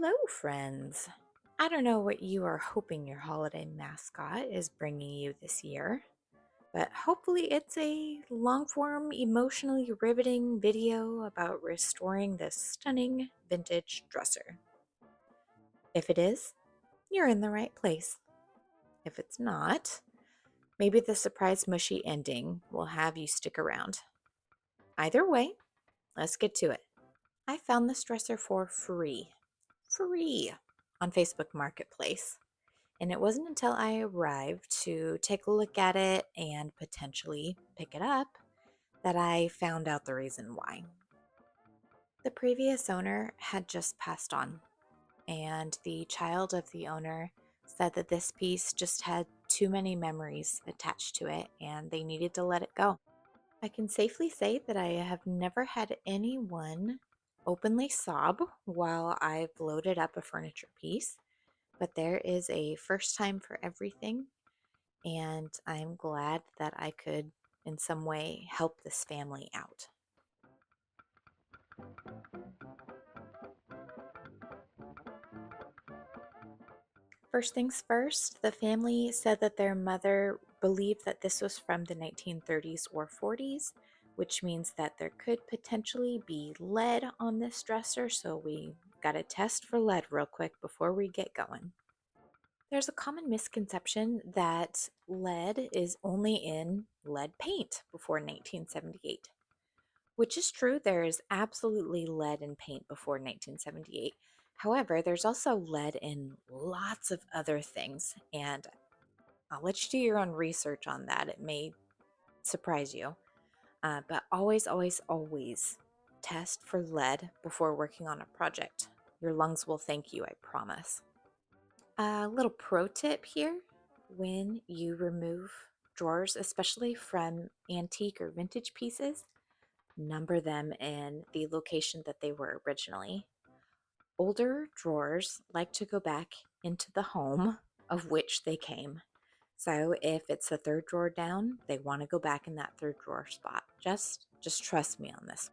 Hello, friends. I don't know what you are hoping your holiday mascot is bringing you this year, but hopefully it's a long form, emotionally riveting video about restoring this stunning vintage dresser. If it is, you're in the right place. If it's not, maybe the surprise mushy ending will have you stick around. Either way, let's get to it. I found this dresser for free on Facebook Marketplace. And it wasn't until I arrived to take a look at it and potentially pick it up that I found out the reason why. The previous owner had just passed on, and the child of the owner said that this piece just had too many memories attached to it and they needed to let it go. I can safely say that I have never had anyone openly sob while I've loaded up a furniture piece, but there is a first time for everything, and I'm glad that I could in some way help this family out. First things first, the family said that their mother believed that this was from the 1930s or 40s, which means that there could potentially be lead on this dresser, so we got to test for lead real quick before we get going. There's a common misconception that lead is only in lead paint before 1978. Which is true, there is absolutely lead in paint before 1978. However, there's also lead in lots of other things, and I'll let you do your own research on that. It may surprise you. But always test for lead before working on a project. Your lungs will thank you, I promise. A little pro tip here: when you remove drawers, especially from antique or vintage pieces, number them in the location that they were originally. Older drawers like to go back into the home of which they came. So if it's the third drawer down, they want to go back in that third drawer spot. Just trust me on this.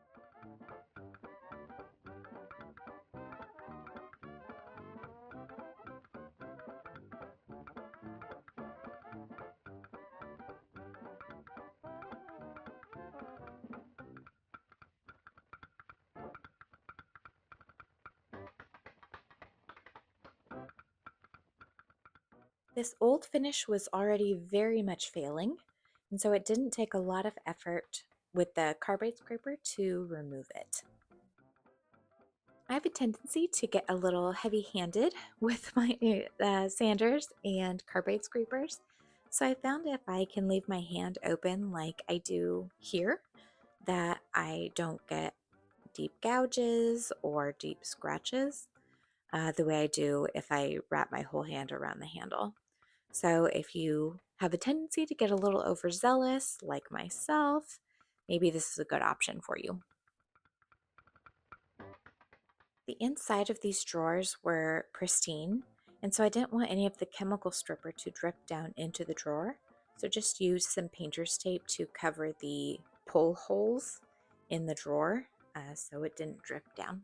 This old finish was already very much failing, and so it didn't take a lot of effort with the carbide scraper to remove it. I have a tendency to get a little heavy handed with my sanders and carbide scrapers. So I found if I can leave my hand open like I do here, that I don't get deep gouges or deep scratches the way I do if I wrap my whole hand around the handle. So if you have a tendency to get a little overzealous like myself, maybe this is a good option for you. The inside of these drawers were pristine, and so I didn't want any of the chemical stripper to drip down into the drawer. So just used some painter's tape to cover the pull holes in the drawer so it didn't drip down.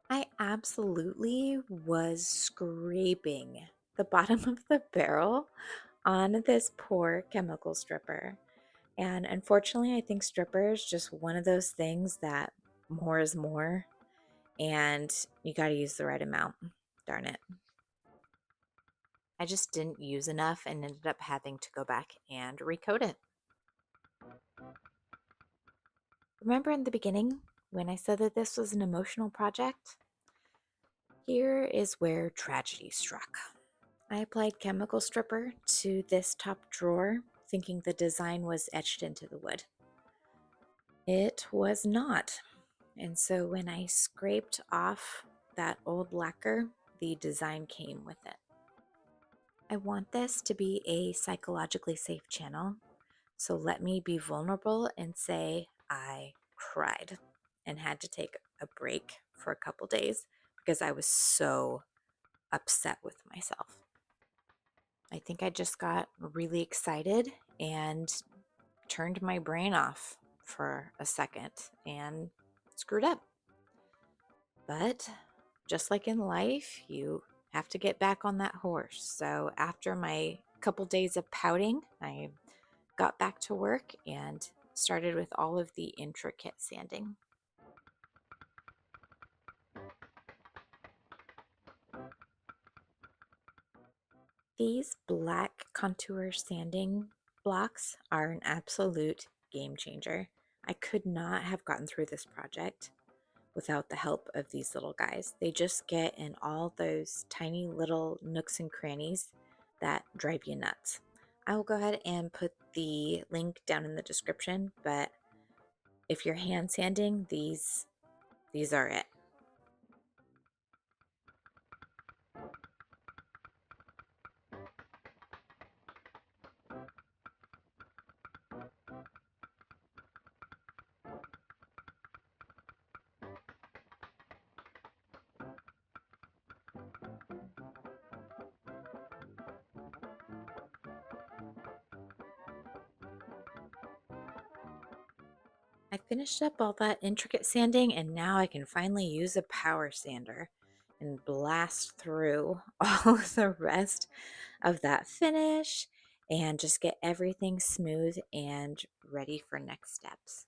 I absolutely was scraping the bottom of the barrel on this poor chemical stripper. And unfortunately, I think stripper is just one of those things that more is more, and you got to use the right amount. Darn it. I just didn't use enough and ended up having to go back and recoat it. Remember in the beginning when I said that this was an emotional project? Here is where tragedy struck. I applied chemical stripper to this top drawer, thinking the design was etched into the wood. It was not. And so when I scraped off that old lacquer, the design came with it. I want this to be a psychologically safe channel, so let me be vulnerable and say I cried and had to take a break for a couple days because I was so upset with myself. I think I just got really excited and turned my brain off for a second and screwed up. But just like in life, you have to get back on that horse. So after my couple days of pouting, I got back to work and started with all of the intricate sanding. These black contour sanding blocks are an absolute game changer. I could not have gotten through this project without the help of these little guys. They just get in all those tiny little nooks and crannies that drive you nuts. I will go ahead and put the link down in the description, but if you're hand sanding, these are it. I finished up all that intricate sanding and now I can finally use a power sander and blast through all of the rest of that finish and just get everything smooth and ready for next steps.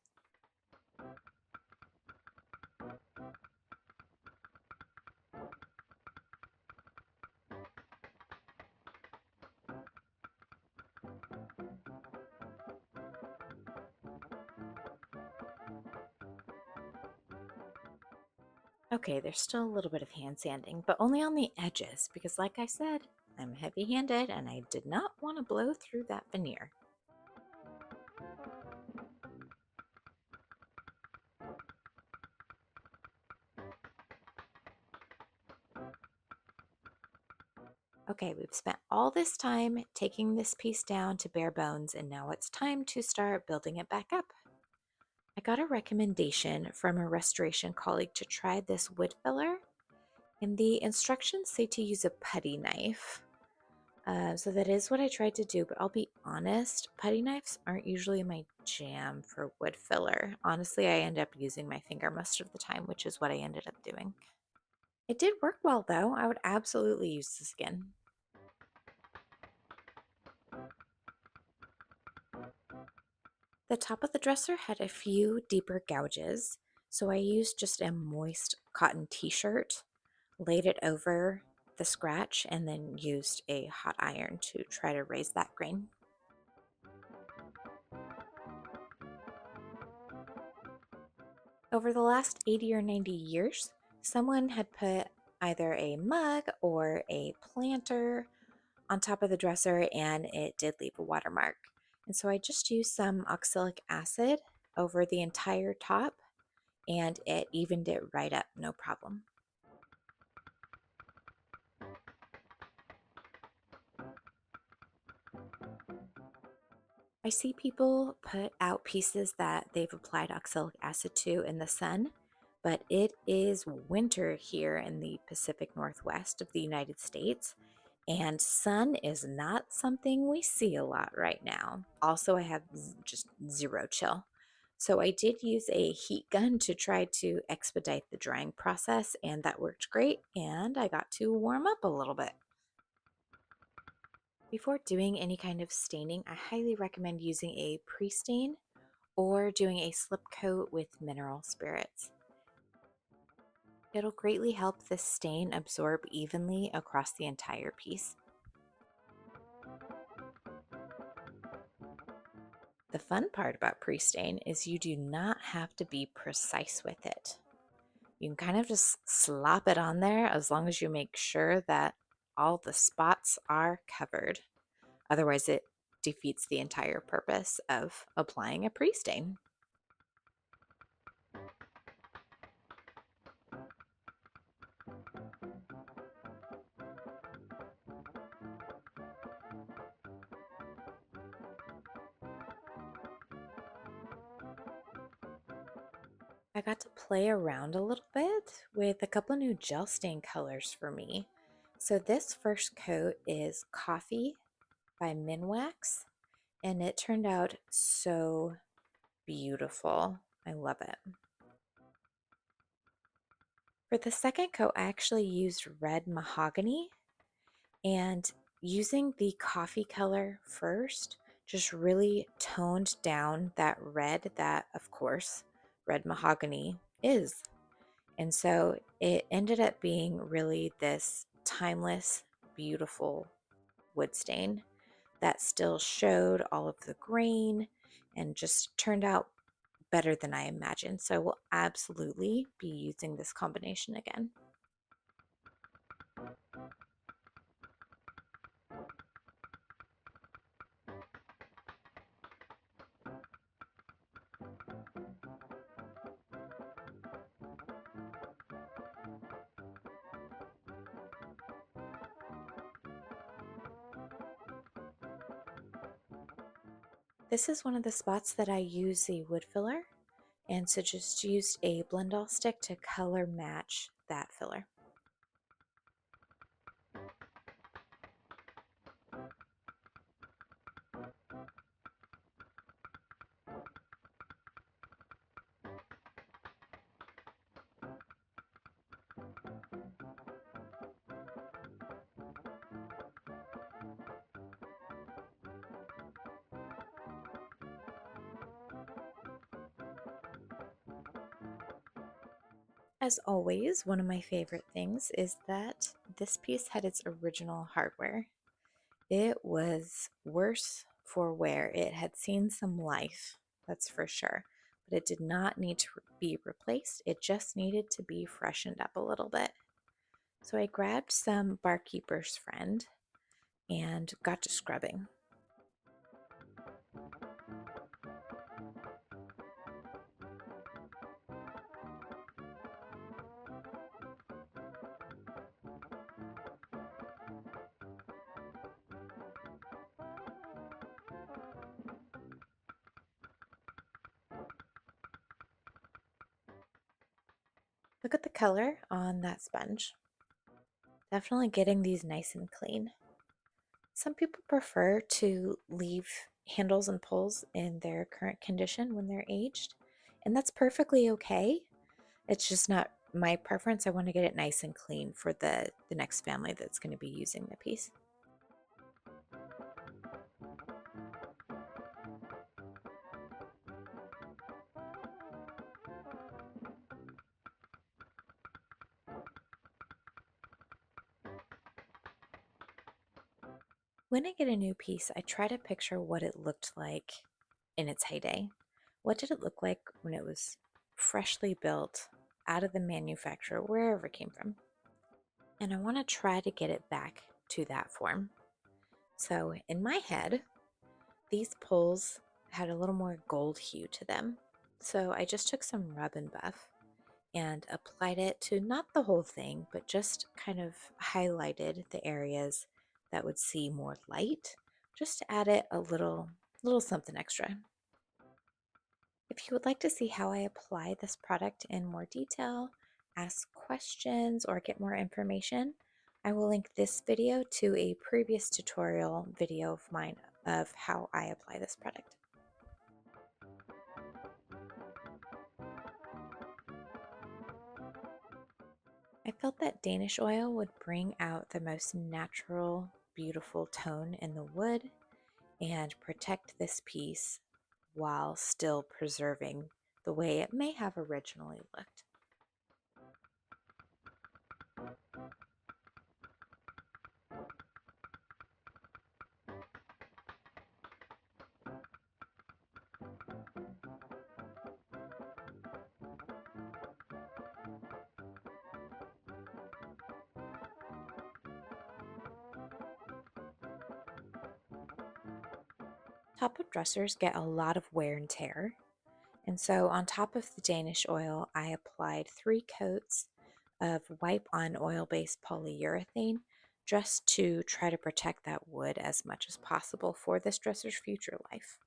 Okay, there's still a little bit of hand sanding, but only on the edges because, like I said, I'm heavy handed and I did not want to blow through that veneer. Okay, we've spent all this time taking this piece down to bare bones, and now it's time to start building it back up. I got a recommendation from a restoration colleague to try this wood filler, and the instructions say to use a putty knife. So that is what I tried to do, but I'll be honest, putty knives aren't usually my jam for wood filler. Honestly, I end up using my finger most of the time, which is what I ended up doing. It did work well though. I would absolutely use this again. The top of the dresser had a few deeper gouges, so I used just a moist cotton t-shirt, laid it over the scratch, and then used a hot iron to try to raise that grain. Over the last 80 or 90 years, someone had put either a mug or a planter on top of the dresser and it did leave a watermark. And so I just used some oxalic acid over the entire top and it evened it right up, no problem. I see people put out pieces that they've applied oxalic acid to in the sun, but it is winter here in the Pacific Northwest of the United States, and sun is not something we see a lot right now. Also, I have just zero chill. So I did use a heat gun to try to expedite the drying process, and that worked great, and I got to warm up a little bit. Before doing any kind of staining, I highly recommend using a pre-stain or doing a slip coat with mineral spirits. It'll greatly help the stain absorb evenly across the entire piece. The fun part about pre-stain is you do not have to be precise with it. You can kind of just slop it on there as long as you make sure that all the spots are covered. Otherwise, it defeats the entire purpose of applying a pre-stain. I got to play around a little bit with a couple new gel stain colors for me. So this first coat is Coffee by Minwax, and it turned out so beautiful. I love it. For the second coat, I actually used red mahogany, and using the coffee color first just really toned down that red that, of course, red mahogany is. And so it ended up being really this timeless, beautiful wood stain that still showed all of the grain and just turned out better than I imagined. So I will absolutely be using this combination again. This is one of the spots that I use the wood filler, and so just used a blend all stick to color match that filler. As always, one of my favorite things is that this piece had its original hardware. It was worse for wear. It had seen some life, that's for sure, but it did not need to be replaced. It just needed to be freshened up a little bit. So I grabbed some Barkeeper's Friend and got to scrubbing. Look at the color on that sponge. Definitely getting these nice and clean. Some people prefer to leave handles and pulls in their current condition when they're aged, and that's perfectly okay. It's just not my preference. I want to get it nice and clean for the next family that's going to be using the piece. When I get a new piece, I try to picture what it looked like in its heyday. What did it look like when it was freshly built out of the manufacturer, wherever it came from? And I want to try to get it back to that form. So in my head, these pulls had a little more gold hue to them. So I just took some rub and buff and applied it to not the whole thing, but just kind of highlighted the areas that would see more light, just to add it a little something extra. If you would like to see how I apply this product in more detail, ask questions, or get more information, I will link this video to a previous tutorial video of mine of how I apply this product. I felt that Danish oil would bring out the most natural, beautiful tone in the wood and protect this piece while still preserving the way it may have originally looked. Top of dressers get a lot of wear and tear, and so on top of the Danish oil, I applied 3 coats of wipe-on oil-based polyurethane just to try to protect that wood as much as possible for this dresser's future life.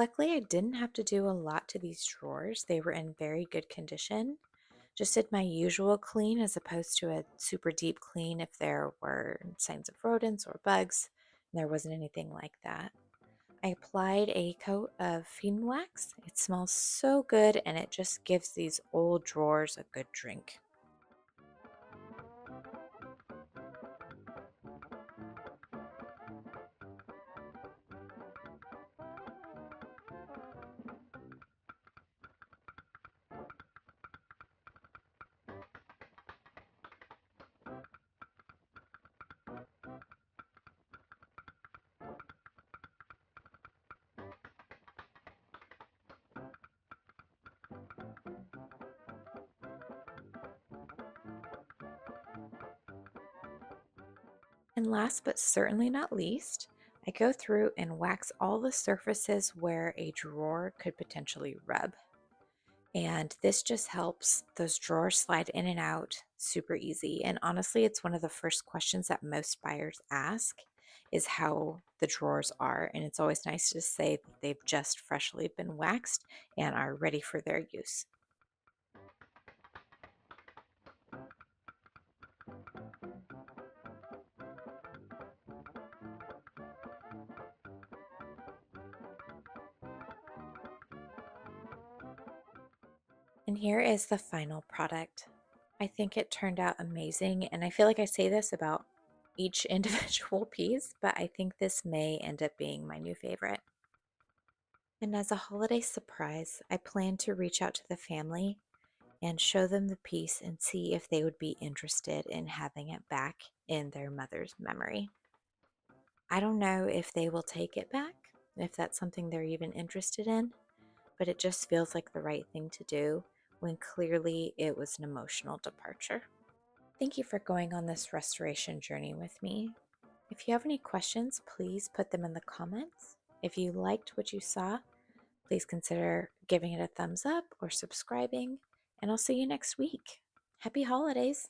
Luckily, I didn't have to do a lot to these drawers. They were in very good condition. Just did my usual clean as opposed to a super deep clean if there were signs of rodents or bugs. There wasn't anything like that. I applied a coat of Fiend Wax. It smells so good and it just gives these old drawers a good drink. And last but certainly not least, I go through and wax all the surfaces where a drawer could potentially rub. And this just helps those drawers slide in and out super easy. And honestly, it's one of the first questions that most buyers ask is how the drawers are. And it's always nice to say that they've just freshly been waxed and are ready for their use. And here is the final product. I think it turned out amazing. And I feel like I say this about each individual piece, but I think this may end up being my new favorite. And as a holiday surprise, I plan to reach out to the family and show them the piece and see if they would be interested in having it back in their mother's memory. I don't know if they will take it back, if that's something they're even interested in, but it just feels like the right thing to do when clearly it was an emotional departure. Thank you for going on this restoration journey with me. If you have any questions, please put them in the comments. If you liked what you saw, please consider giving it a thumbs up or subscribing, and I'll see you next week. Happy holidays!